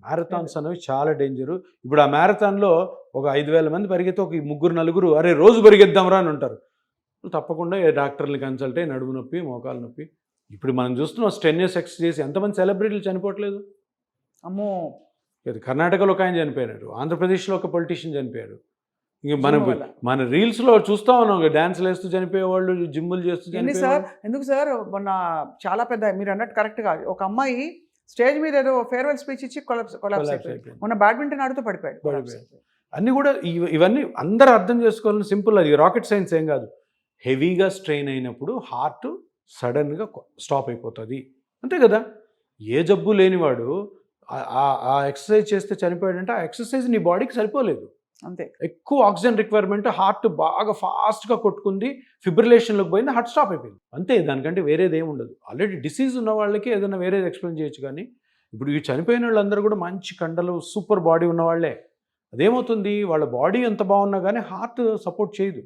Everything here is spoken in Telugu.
మ్యారథాన్స్ అనేవి చాలా డేంజరు. ఇప్పుడు ఆ మ్యారథాన్లో ఒక 5,000 మంది పరిగెత్తి ఒక 3-4 అరే రోజు పరిగెద్దాంరా అని ఉంటారు. తప్పకుండా ఏ డాక్టర్ని కన్సల్ట్ అయ్యి నడుము నొప్పి, మోకాలు నొప్పి. ఇప్పుడు మనం చూస్తున్నాం స్ట్రెన్యూస్ ఎక్సర్సైజ్ చేసి ఎంతమంది సెలబ్రిటీలు చనిపోవట్లేదు. అమ్మో, కర్ణాటకలో ఒక ఆయన చనిపోయారు, ఆంధ్రప్రదేశ్లో ఒక పొలిటీషియన్ చనిపోయారు. ఇంక జిమ్ వల్ల. మన రీల్స్లో చూస్తా ఉన్నాం, డ్యాన్స్లు వేస్తూ చనిపోయేవాళ్ళు, జిమ్ములు చేస్తూ ఎన్ని సార్ చనిపోయేవాళ్ళు. ఎందుకు సార్ మొన్న చాలా పెద్ద మీరు అన్నట్టు కరెక్ట్గా ఒక అమ్మాయి స్టేజ్ మీద ఏదో ఫేర్వెల్ స్పీచ్ ఇచ్చి కొలాప్స్ Collapse అయిపోయింది. అయిపోయింది. మొన్న బ్యాడ్మింటన్ ఆడుతూ పడిపోయాడు. పడిపోయాడు. అన్నీ కూడా ఇవన్నీ అందరూ అర్థం చేసుకోవాలని సింపుల్, అది రాకెట్ సైన్స్ ఏం కాదు. హెవీగా స్ట్రెయిన్ అయినప్పుడు హార్ట్ సడన్గా స్టాప్ అయిపోతుంది, అంతే కదా. ఏ జబ్బు లేనివాడు ఆ ఎక్సర్సైజ్ చేస్తే చనిపోయాడంటే ఆ ఎక్సర్సైజ్ నీ బాడీకి సరిపోలేదు. అంతే, ఎక్కువ ఆక్సిజన్ రిక్వైర్మెంట్, హార్ట్ బాగా ఫాస్ట్గా కొట్టుకుంది, ఫిబ్రిలేషన్లోకి పోయింది, హార్ట్ స్టాప్ అయిపోయింది, అంతే. దానికంటే వేరేది ఏమి ఉండదు. ఆల్రెడీ డిసీజ్ ఉన్న వాళ్ళకి ఏదైనా వేరేది ఎక్స్ప్లెయిన్ చేయొచ్చు, కానీ ఇప్పుడు ఈ చనిపోయిన వాళ్ళందరూ కూడా మంచి కండలు, సూపర్ బాడీ ఉన్నవాళ్లే. అదేమవుతుంది, వాళ్ళ బాడీ ఎంత బాగున్నా కానీ హార్ట్ సపోర్ట్ చేయదు.